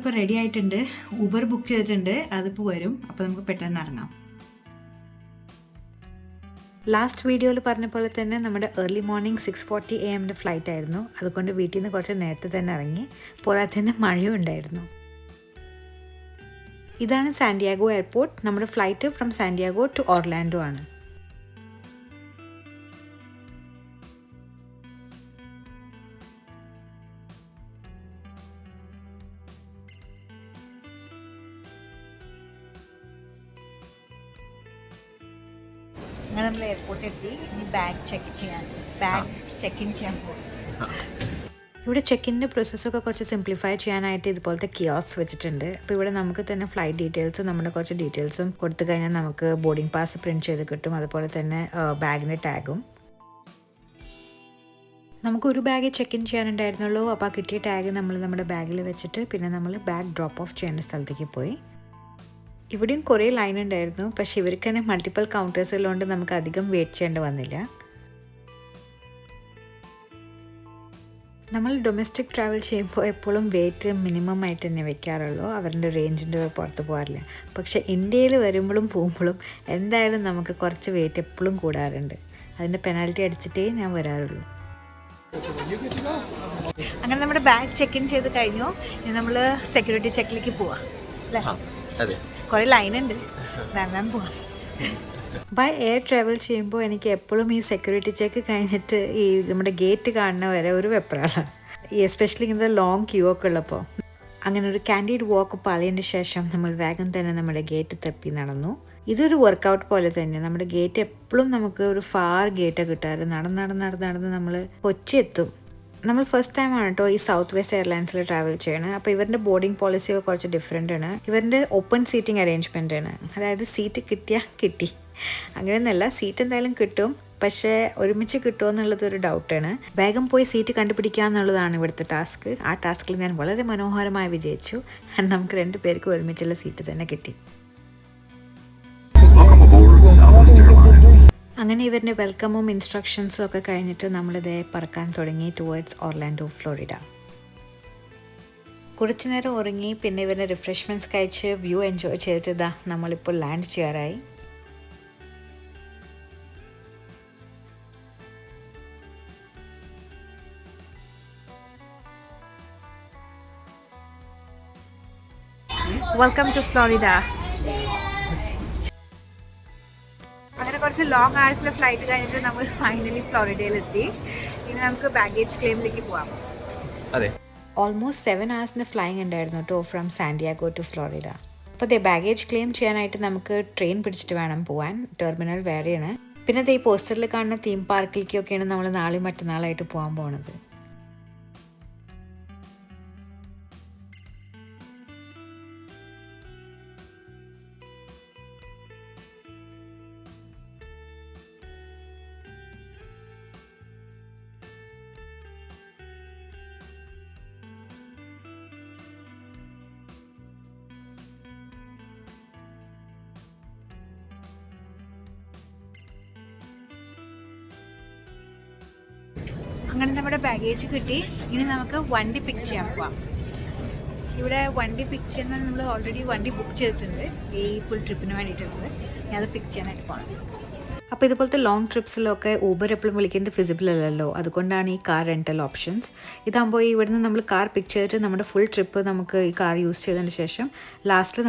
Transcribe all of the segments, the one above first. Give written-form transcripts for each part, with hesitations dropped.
ഇപ്പോൾ റെഡി ആയിട്ടുണ്ട്. Uber book ചെയ്തിട്ടുണ്ട്, അതിപ്പോൾ വരും. അപ്പോൾ നമുക്ക് പെട്ടെന്ന് ഇറങ്ങാം. ലാസ്റ്റ് വീഡിയോയിൽ പറഞ്ഞ പോലെ തന്നെ നമ്മുടെ ഏർലി മോർണിംഗ് 6:40 AM ഫ്ലൈറ്റ് ആയിരുന്നു. അതുകൊണ്ട് വീട്ടിൽ നിന്ന് കുറച്ച് നേരത്തെ തന്നെ ഇറങ്ങി. പോരാതെ തന്നെ മഴയും ഉണ്ടായിരുന്നു. ഇതാണ് സാന്റിയാഗോ എയർപോർട്ട്. നമ്മുടെ flight from Santiago to Orlando ആണ്. അങ്ങനെ നമ്മൾ എയർപോർട്ടിൽ എത്തി. ഇനി ബാഗ് ചെക്ക് ഇൻ പോകും. ഇവിടെ ചെക്കിൻ്റെ പ്രോസസ്സൊക്കെ കുറച്ച് സിംപ്ലിഫൈ ചെയ്യാനായിട്ട് ഇതുപോലത്തെ കിയോസ്ക് വെച്ചിട്ടുണ്ട്. അപ്പോൾ ഇവിടെ നമുക്ക് തന്നെ ഫ്ലൈറ്റ് ഡീറ്റെയിൽസും നമ്മുടെ കുറച്ച് ഡീറ്റെയിൽസും കൊടുത്തു കഴിഞ്ഞാൽ നമുക്ക് ബോർഡിംഗ് പാസ് പ്രിൻറ്റ് ചെയ്ത് കിട്ടും. അതുപോലെ തന്നെ ബാഗിൻ്റെ ടാഗും. നമുക്കൊരു ബാഗ് ചെക്ക് ഇൻ ചെയ്യാനുണ്ടായിരുന്നുള്ളൂ. അപ്പോൾ ആ കിട്ടിയ ടാഗ് നമ്മൾ നമ്മുടെ ബാഗിൽ വെച്ചിട്ട് പിന്നെ നമ്മൾ ബാഗ് ഡ്രോപ്പ് ഓഫ് ചെയ്യേണ്ട സ്ഥലത്തേക്ക് പോയി. ഇവിടെയും കുറേ ലൈൻ ഉണ്ടായിരുന്നു. പക്ഷേ ഇവർക്ക് തന്നെ മൾട്ടിപ്പിൾ കൗണ്ടേഴ്സ് ഉള്ളതുകൊണ്ട് നമുക്ക് അധികം വെയിറ്റ് ചെയ്യേണ്ടി വന്നില്ല. നമ്മൾ ഡൊമസ്റ്റിക് ട്രാവൽ ചെയ്യുമ്പോൾ എപ്പോഴും വെയിറ്റ് മിനിമം ആയിട്ട് തന്നെ വെക്കാറുള്ളൂ. അവരുടെ റേഞ്ചിൻ്റെ പുറത്ത് പോകാറില്ല. പക്ഷേ ഇന്ത്യയിൽ വരുമ്പോഴും പോകുമ്പോഴും എന്തായാലും നമുക്ക് കുറച്ച് വെയിറ്റ് എപ്പോഴും കൂടാറുണ്ട്. അതിൻ്റെ പെനാൽറ്റി അടിച്ചിട്ടേ ഞാൻ വരാറുള്ളൂ. അങ്ങനെ നമ്മുടെ ബാഗ് ചെക്ക് ഇൻ ചെയ്ത് കഴിഞ്ഞു. ഇനി നമ്മൾ സെക്യൂരിറ്റി ചെക്കിലേക്ക് പോവാം അല്ലേ? കുറേ ലൈനുണ്ട്. വേഗം പോവാം. ബൈ എയർ ട്രാവൽ ചെയ്യുമ്പോൾ എനിക്ക് എപ്പോഴും ഈ സെക്യൂരിറ്റി ചെക്ക് കഴിഞ്ഞിട്ട് ഈ നമ്മുടെ ഗേറ്റ് കാണുന്ന വരെ ഒരു വെപ്രാളാണ്. എസ്പെഷ്യലി ഇങ്ങനത്തെ ലോങ് ക്യൂ ഒക്കെ ഉള്ളപ്പോൾ. അങ്ങനെ ഒരു കാൻഡീഡ് വാക്ക് പാളിയതിൻ്റെ ശേഷം നമ്മൾ വേഗം തന്നെ നമ്മുടെ ഗേറ്റ് തപ്പി നടന്നു. ഇതൊരു വർക്കൗട്ട് പോലെ തന്നെ. നമ്മുടെ ഗേറ്റ് എപ്പോഴും നമുക്ക് ഒരു ഫാർ ഗേറ്റ് കിട്ടാറ്. നടന്ന് നമ്മൾ കൊച്ചി എത്തും. നമ്മൾ ഫസ്റ്റ് ടൈം ആണ് കേട്ടോ ഈ സൗത്ത് വെസ്റ്റ് എയർലൈൻസിൽ ട്രാവൽ ചെയ്യണത്. അപ്പോൾ ഇവരുടെ ബോർഡിംഗ് പോളിസിയൊക്കെ കുറച്ച് ഡിഫറെൻ്റ് ആണ്. ഇവരുടെ ഓപ്പൺ സീറ്റിംഗ് അറേഞ്ച്മെൻ്റ് ആണ്. അതായത് സീറ്റ് കിട്ടിയാൽ കിട്ടി, അങ്ങനെയൊന്നുമല്ല. സീറ്റ് എന്തായാലും കിട്ടും, പക്ഷേ ഒരുമിച്ച് കിട്ടുമോ എന്നുള്ളത് ഒരു ഡൗട്ടാണ്. വേഗം പോയി സീറ്റ് കണ്ടുപിടിക്കുക എന്നുള്ളതാണ് ഇവിടുത്തെ ടാസ്ക്. ആ ടാസ്കിൽ ഞാൻ വളരെ മനോഹരമായി വിജയിച്ചു. നമുക്ക് 2 പേർക്ക് ഒരുമിച്ചുള്ള സീറ്റ് തന്നെ കിട്ടി. അങ്ങനെ ഇവരുടെ വെൽക്കമും ഇൻസ്ട്രക്ഷൻസും ഒക്കെ കഴിഞ്ഞിട്ട് നമ്മളിത് പറക്കാൻ തുടങ്ങി ടുവേർഡ്സ് ഓർലാൻഡോ, ഫ്ലോറിഡ. കുറച്ചു നേരം ഉറങ്ങി പിന്നെ ഇവരുടെ റിഫ്രഷ്മെൻറ്റ്സ് കഴിച്ച് വ്യൂ എൻജോയ് ചെയ്തിട്ട് ഇതാ നമ്മളിപ്പോൾ ലാൻഡ് ചെയ്യാറായി. Welcome to Florida. അങ്ങനെ കുറച്ച് ലോങ് ആഴ്സിലെ ഫ്ലൈറ്റ് കഴിഞ്ഞിട്ട് നമ്മൾ ഫൈനലി ഫ്ലോറിഡയിലെത്തി. ഇനി നമുക്ക് ബാഗേജ് ക്ലെയിമിലേക്ക് പോവാം. അതെ, ഓൾമോസ്റ്റ് 7 hours ഫ്ലൈങ് ഉണ്ടായിരുന്നു കേട്ടോ ഫ്രം സാന്റിയാഗോ ടു ഫ്ലോറിഡ. അപ്പോൾ ദേ ബാഗേജ് ക്ലെയിം ചെയ്യാനായിട്ട് നമുക്ക് ട്രെയിൻ പിടിച്ചിട്ട് വേണം പോകാൻ. ടെർമിനൽ വേറെയാണ്. പിന്നെ ദേ ഈ പോസ്റ്ററിൽ കാണുന്ന തീം പാർക്കിലേക്കൊക്കെയാണ് നമ്മൾ നാളെയും മറ്റന്നാളായിട്ട് പോകാൻ പോകുന്നത്. അങ്ങനെ നമ്മുടെ ബാഗേജ് കിട്ടി. ഇനി നമുക്ക് വണ്ടി പിക്ക് ചെയ്യാൻ പോവാം. ഇവിടെ വണ്ടി പിക്ക് ചെയ്യുന്നത് നമ്മൾ ഓൾറെഡി വണ്ടി ബുക്ക് ചെയ്തിട്ടുണ്ട് ഈ ഫുൾ ട്രിപ്പിന് വേണ്ടിയിട്ടുള്ളത്. ഞാൻ അത് പിക്ക് ചെയ്യാനായിട്ട് പോകണം. അപ്പോൾ ഇതുപോലത്തെ ലോങ് ട്രിപ്സിലൊക്കെ ഊബർ എപ്പോഴും വിളിക്കുന്നത് ഫിസിബിൾ അല്ലല്ലോ. അതുകൊണ്ടാണ് ഈ കാർ റെൻ്റൽ ഓപ്ഷൻസ്. ഇതാകുമ്പോൾ ഇവിടുന്ന് നമ്മൾ കാർ പിക്ക് ചെയ്തിട്ട് നമ്മുടെ ഫുൾ ട്രിപ്പ് നമുക്ക് ഈ കാർ യൂസ് ചെയ്തതിന് ശേഷം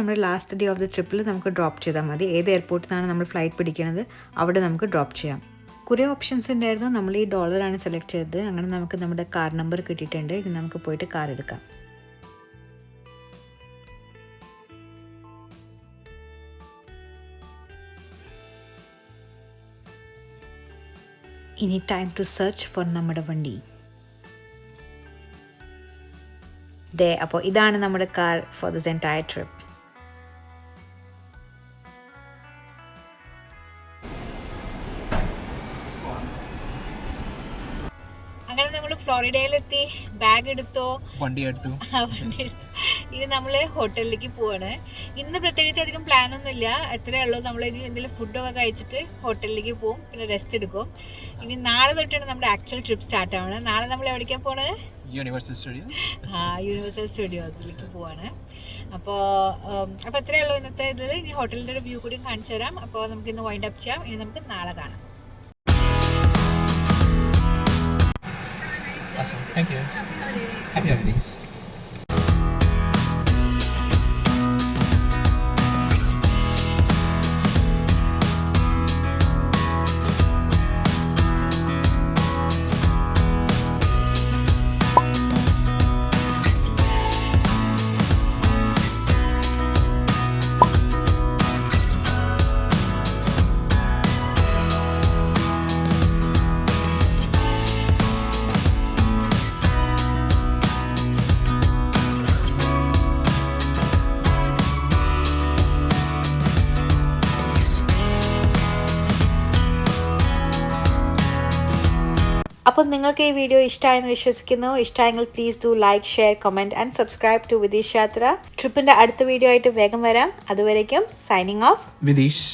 നമ്മുടെ ലാസ്റ്റ് ഡേ ഓഫ് ദി ട്രിപ്പിൽ നമുക്ക് ഡ്രോപ്പ് ചെയ്താൽ മതി. ഏത് എയർപോർട്ടിൽ നിന്നാണ് നമ്മൾ ഫ്ലൈറ്റ് പിടിക്കുന്നത് അവിടെ നമുക്ക് ഡ്രോപ്പ് ചെയ്യാം. കുറേ ഓപ്ഷൻസ് ഉണ്ടായിരുന്നു. നമ്മൾ ഈ ഡോളറാണ് സെലക്ട് ചെയ്തത്. അങ്ങനെ നമുക്ക് നമ്മുടെ കാർ നമ്പർ കിട്ടിയിട്ടുണ്ട്. ഇനി നമുക്ക് പോയിട്ട് കാർ എടുക്കാം. ഇനി ടൈം ടു സെർച്ച് ഫോർ നമ്മുടെ വണ്ടി. അപ്പോൾ ഇതാണ് നമ്മുടെ car for this entire trip. അങ്ങനെ നമ്മൾ ഫ്ലോറിഡയിലെത്തി, ബാഗ് എടുത്തോ, വണ്ടി എടുത്തു. ഇനി നമ്മൾ ഹോട്ടലിലേക്ക് പോവാണ്. ഇന്ന് പ്രത്യേകിച്ച് അധികം പ്ലാനൊന്നുമില്ല, എത്രയേ ഉള്ളൂ. നമ്മൾ ഇനി എന്തെങ്കിലും ഫുഡൊക്കെ കഴിച്ചിട്ട് ഹോട്ടലിലേക്ക് പോകും, പിന്നെ റെസ്റ്റ് എടുക്കും. ഇനി നാളെ തൊട്ടാണ് നമ്മുടെ ആക്ച്വൽ ട്രിപ്പ് സ്റ്റാർട്ട് ആവുന്നത്. നാളെ നമ്മൾ എവിടേക്കാണ് പോണത്? യൂണിവേഴ്സൽ സ്റ്റുഡിയോസിലേക്ക് പോവാണ്. അപ്പോൾ എത്രയേ ഉള്ളൂ ഇന്നത്തെ ഇത്. ഇനി ഹോട്ടലിൻ്റെ ഒരു വ്യൂ കൂടി കാണിച്ചു തരാം. അപ്പോൾ നമുക്ക് ഇന്ന് വൈൻഡ് അപ്പ് ചെയ്യാം. ഇനി നമുക്ക് നാളെ കാണാം. Awesome. Thank you. Happy holidays. അപ്പോൾ നിങ്ങൾക്ക് ഈ വീഡിയോ ഇഷ്ടമായെന്ന് വിശ്വസിക്കുന്നു. ഇഷ്ടമായെങ്കിൽ please do like, share, comment and subscribe to Videsh Yatra. ട്രിപ്പിൻ്റെ അടുത്ത വീഡിയോ ആയിട്ട് വേഗം വരാം. അതുവരേക്കും സൈനിങ് ഓഫ് വിദേശ്.